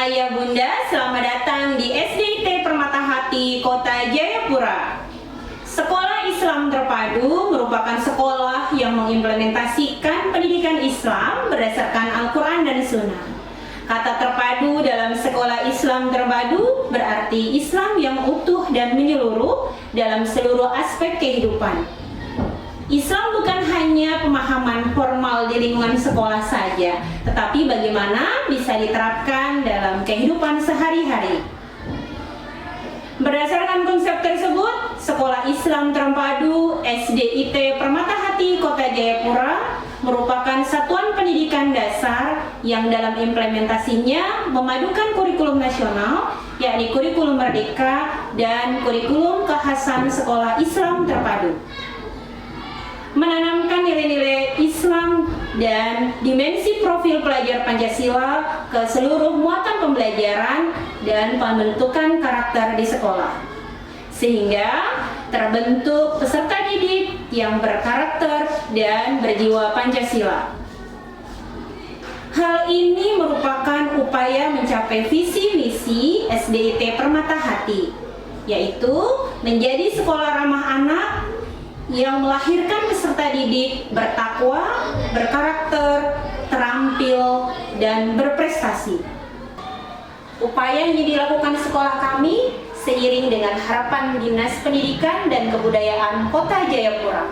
Ayah Bunda, selamat datang di SDIT Permatahati Kota Jayapura. Sekolah Islam Terpadu merupakan sekolah yang mengimplementasikan pendidikan Islam berdasarkan Al-Quran dan Sunnah. Kata terpadu dalam sekolah Islam terpadu berarti Islam yang utuh dan menyeluruh dalam seluruh aspek kehidupan. Islam bukan hanya pemahaman formal di lingkungan sekolah saja, tetapi bagaimana bisa diterapkan dalam kehidupan sehari-hari. Berdasarkan konsep tersebut, Sekolah Islam Terpadu SDIT Permatahati Kota Jayapura merupakan satuan pendidikan dasar yang dalam implementasinya memadukan kurikulum nasional, yakni kurikulum merdeka dan kurikulum kekhasan Sekolah Islam Terpadu. Menanamkan nilai-nilai Islam dan dimensi profil pelajar Pancasila ke seluruh muatan pembelajaran dan pembentukan karakter di sekolah, sehingga terbentuk peserta didik yang berkarakter dan berjiwa Pancasila. Hal ini merupakan upaya mencapai visi misi SDIT Permatahati, yaitu menjadi sekolah ramah anak yang melahirkan peserta didik bertakwa, berkarakter, terampil, dan berprestasi. Upaya yang dilakukan sekolah kami seiring dengan harapan Dinas Pendidikan dan Kebudayaan Kota Jayapura,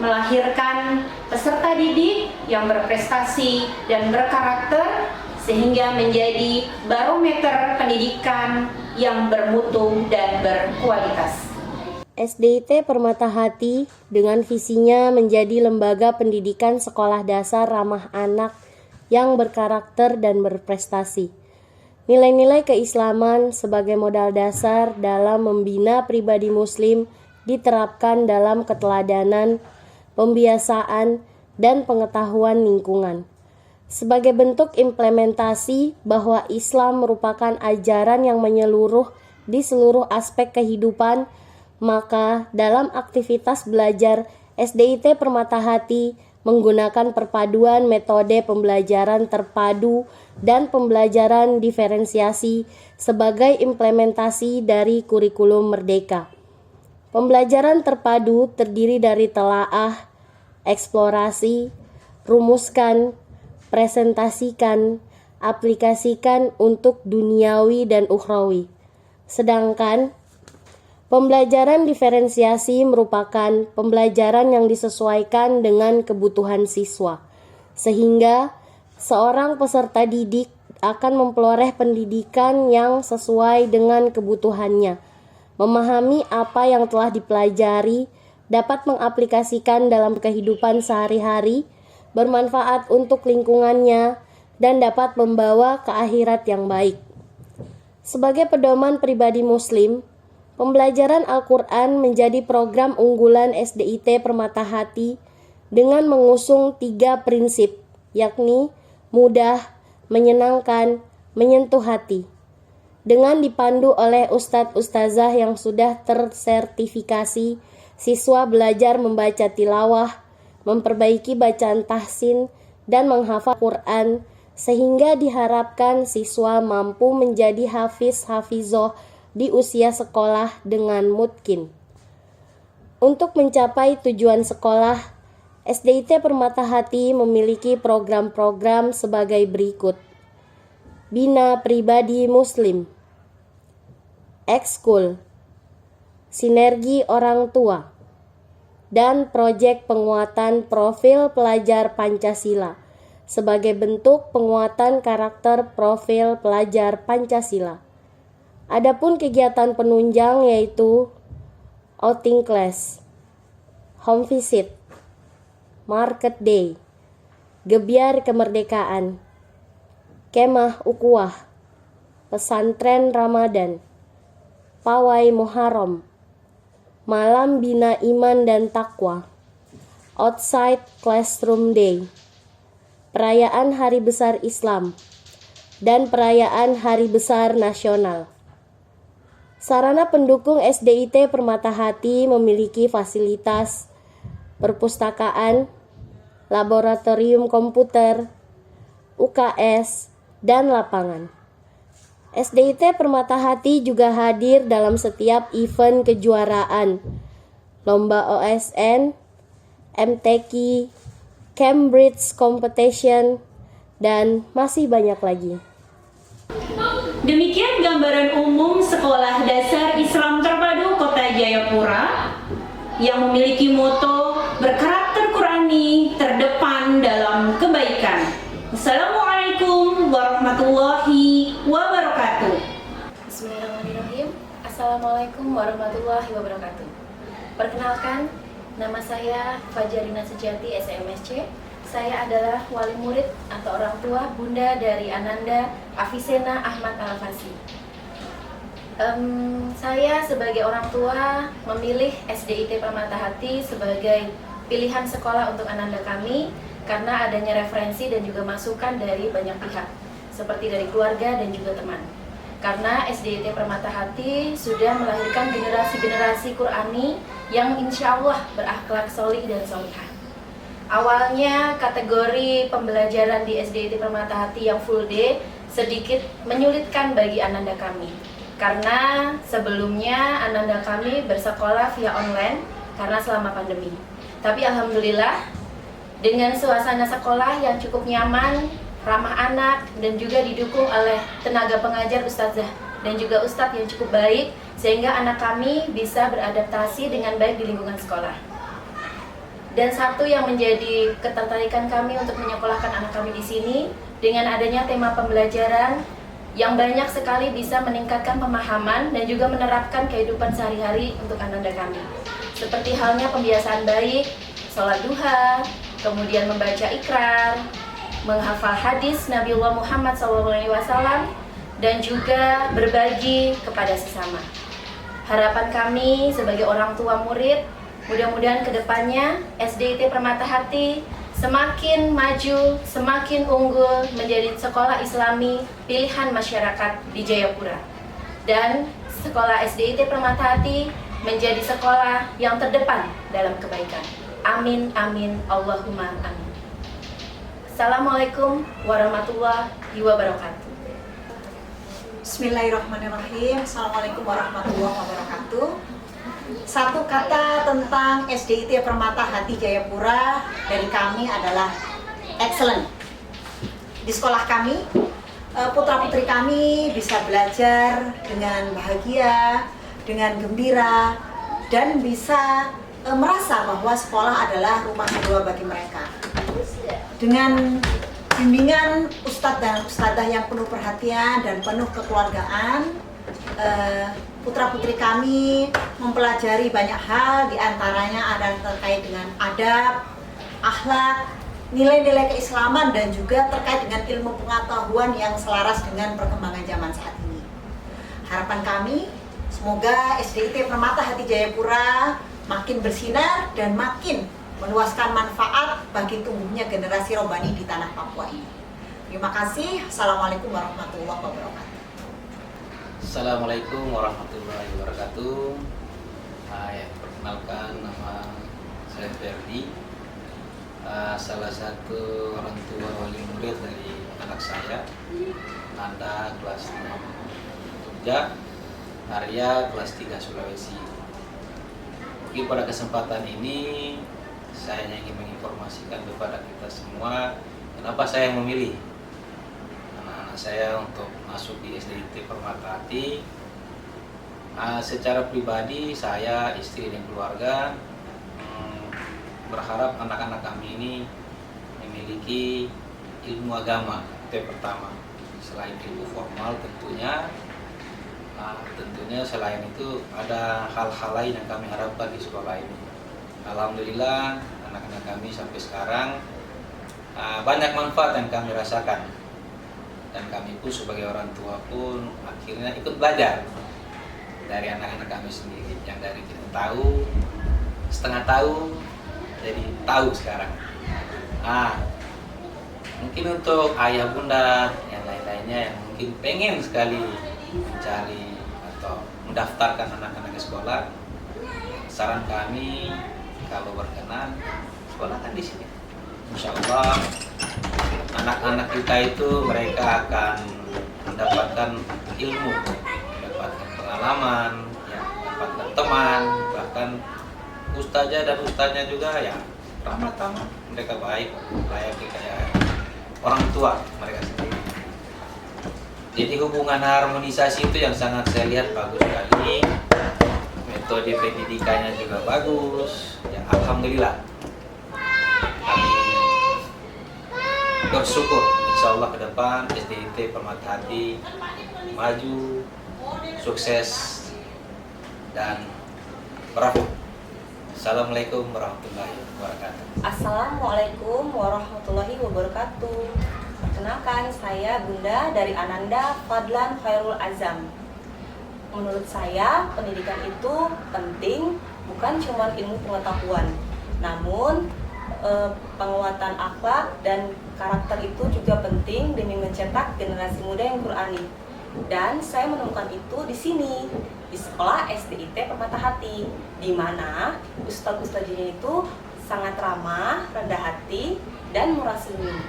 melahirkan peserta didik yang berprestasi dan berkarakter sehingga menjadi barometer pendidikan yang bermutu dan berkualitas. SDIT Permatahati dengan visinya menjadi lembaga pendidikan sekolah dasar ramah anak yang berkarakter dan berprestasi. Nilai-nilai keislaman sebagai modal dasar dalam membina pribadi muslim diterapkan dalam keteladanan, pembiasaan, dan pengetahuan lingkungan. Sebagai bentuk implementasi bahwa Islam merupakan ajaran yang menyeluruh di seluruh aspek kehidupan, maka dalam aktivitas belajar SDIT Permatahati menggunakan perpaduan metode pembelajaran terpadu dan pembelajaran diferensiasi sebagai implementasi dari kurikulum merdeka. Pembelajaran terpadu terdiri dari telaah, eksplorasi, rumuskan, presentasikan, aplikasikan untuk duniawi dan ukhrawi. Sedangkan pembelajaran diferensiasi merupakan pembelajaran yang disesuaikan dengan kebutuhan siswa, sehingga seorang peserta didik akan memperoleh pendidikan yang sesuai dengan kebutuhannya, memahami apa yang telah dipelajari, dapat mengaplikasikan dalam kehidupan sehari-hari, bermanfaat untuk lingkungannya, dan dapat membawa ke akhirat yang baik. Sebagai pedoman pribadi muslim, pembelajaran Al-Quran menjadi program unggulan SDIT Permatahati dengan mengusung 3 prinsip, yakni mudah, menyenangkan, menyentuh hati. Dengan dipandu oleh ustadz-ustazah yang sudah tersertifikasi, siswa belajar membaca tilawah, memperbaiki bacaan tahsin, dan menghafal Quran, sehingga diharapkan siswa mampu menjadi hafiz-hafizoh di usia sekolah dengan mutkin. Untuk mencapai tujuan sekolah, SDIT Permatahati memiliki program-program sebagai berikut: Bina Pribadi Muslim, Ekskul, Sinergi Orang Tua, dan proyek penguatan profil pelajar Pancasila sebagai bentuk penguatan karakter profil pelajar Pancasila. Adapun kegiatan penunjang yaitu outing class, home visit, market day, gebiar kemerdekaan, kemah ukuah, pesantren Ramadan, pawai Muharram, malam bina iman dan takwa, outside classroom day, perayaan Hari Besar Islam, dan perayaan Hari Besar Nasional. Sarana pendukung SDIT Permatahati memiliki fasilitas perpustakaan, laboratorium komputer, UKS, dan lapangan. SDIT Permata Hati juga hadir dalam setiap event kejuaraan, lomba OSN, MTQ, Cambridge Competition, dan masih banyak lagi. Demikian gambaran umum Sekolah Dasar Islam Terpadu Kota Jayapura yang memiliki moto berkarakter Qurani terdepan dalam kebaikan. Assalamualaikum warahmatullahi wabarakatuh. Bismillahirrahmanirrahim. Assalamualaikum warahmatullahi wabarakatuh. Perkenalkan, nama saya Fajarina Sejati SMSC. Saya adalah wali murid atau orang tua Bunda dari Ananda Afisena Ahmad Al-Fasi. Saya sebagai orang tua memilih SDIT Permata Hati sebagai pilihan sekolah untuk Ananda kami karena adanya referensi dan juga masukan dari banyak pihak, seperti dari keluarga dan juga teman. Karena SDIT Permata Hati sudah melahirkan generasi-generasi Qurani yang insya Allah berakhlak solih dan solihah. Awalnya kategori pembelajaran di SDIT Permata Hati yang full day sedikit menyulitkan bagi Ananda kami. Karena sebelumnya Ananda kami bersekolah via online karena selama pandemi. Tapi alhamdulillah dengan suasana sekolah yang cukup nyaman, ramah anak, dan juga didukung oleh tenaga pengajar ustazah dan juga ustadz yang cukup baik, sehingga anak kami bisa beradaptasi dengan baik di lingkungan sekolah. Dan satu yang menjadi ketertarikan kami untuk menyekolahkan anak kami di sini, dengan adanya tema pembelajaran yang banyak sekali bisa meningkatkan pemahaman dan juga menerapkan kehidupan sehari-hari untuk Ananda kami. Seperti halnya pembiasaan baik, sholat duha, kemudian membaca ikrar, menghafal hadis Nabiullah Muhammad SAW, dan juga berbagi kepada sesama. Harapan kami sebagai orang tua murid, mudah-mudahan kedepannya SDIT Permata Hati semakin maju, semakin unggul menjadi sekolah Islami pilihan masyarakat di Jayapura. Dan sekolah SDIT Permata Hati menjadi sekolah yang terdepan dalam kebaikan. Amin, amin, Allahumma amin. Assalamualaikum warahmatullahi wabarakatuh. Bismillahirrahmanirrahim. Assalamualaikum warahmatullahi wabarakatuh. Satu kata tentang SDIT Permata Hati Jayapura dari kami adalah excellent. Di sekolah kami, putra-putri kami bisa belajar dengan bahagia, dengan gembira, dan bisa merasa bahwa sekolah adalah rumah kedua bagi mereka. Dengan bimbingan ustadz dan ustadzah yang penuh perhatian dan penuh kekeluargaan, putra-putri kami mempelajari banyak hal, diantaranya ada terkait dengan adab, akhlak, nilai-nilai keislaman, dan juga terkait dengan ilmu pengetahuan yang selaras dengan perkembangan zaman saat ini. Harapan kami, semoga SDIT Permata Hati Jayapura makin bersinar dan makin meluaskan manfaat bagi tumbuhnya generasi robbani di tanah Papua ini. Terima kasih. Assalamualaikum warahmatullahi wabarakatuh. Assalamualaikum warahmatullahi wabarakatuh. Perkenalkan, nama saya Ferdi, salah satu orang tua wali murid dari anak saya, Nanda kelas 6 Jogja, Arya kelas 3 Sulawesi. Mungkin pada kesempatan ini saya ingin menginformasikan kepada kita semua kenapa saya memilih anak-anak saya untuk masuk di SDIT Permata Hati. Secara pribadi saya, istri dan keluarga berharap anak-anak kami ini memiliki ilmu agama, itu yang pertama. Selain ilmu formal tentunya, selain itu ada hal-hal lain yang kami harapkan di sekolah ini. Alhamdulillah anak-anak kami sampai sekarang banyak manfaat yang kami rasakan, dan kami pun sebagai orang tua pun akhirnya ikut belajar dari anak-anak kami sendiri, yang dari kita tahu setengah tahu jadi tahu sekarang. Mungkin untuk ayah bunda yang lain-lainnya yang mungkin pengen sekali mencari atau mendaftarkan anak-anak ke sekolah, saran kami kalau berkenan sekolahkan di sini. Insya Allah anak-anak kita itu mereka akan mendapatkan ilmu, mendapatkan pengalaman, ya, mendapatkan teman, bahkan ustazah dan ustaznya juga ya ramah-tamah, mereka baik, layaknya kayak orang tua mereka sendiri. Jadi hubungan harmonisasi itu yang sangat saya lihat bagus sekali. Metode pendidikannya juga bagus. Ya, alhamdulillah. Kami bersyukur insya Allah ke depan SDIT Permata Hati maju, sukses, dan berhasil. Assalamualaikum warahmatullahi wabarakatuh. Assalamualaikum warahmatullahi wabarakatuh. Perkenalkan, saya Bunda dari Ananda Fadlan Khairul Azam. Menurut saya, pendidikan itu penting bukan cuma ilmu pengetahuan, namun penguatan akhlak dan karakter itu juga penting demi mencetak generasi muda yang Qur'ani. Dan saya menemukan itu di sini, di sekolah SDIT Permata Hati, di mana ustadz-ustadznya itu sangat ramah, rendah hati, dan murah senyum.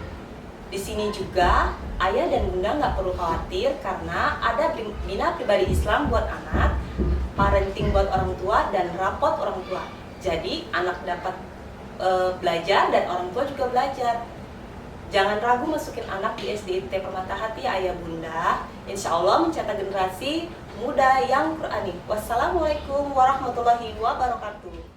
Di sini juga ayah dan bunda nggak perlu khawatir karena ada bina pribadi Islam buat anak, parenting buat orang tua, dan rapot orang tua. Jadi anak dapat belajar dan orang tua juga belajar. Jangan ragu masukin anak di SDIT Permata Hati ayah bunda. Insya Allah mencetak generasi muda yang Qur'ani. Wassalamualaikum warahmatullahi wabarakatuh.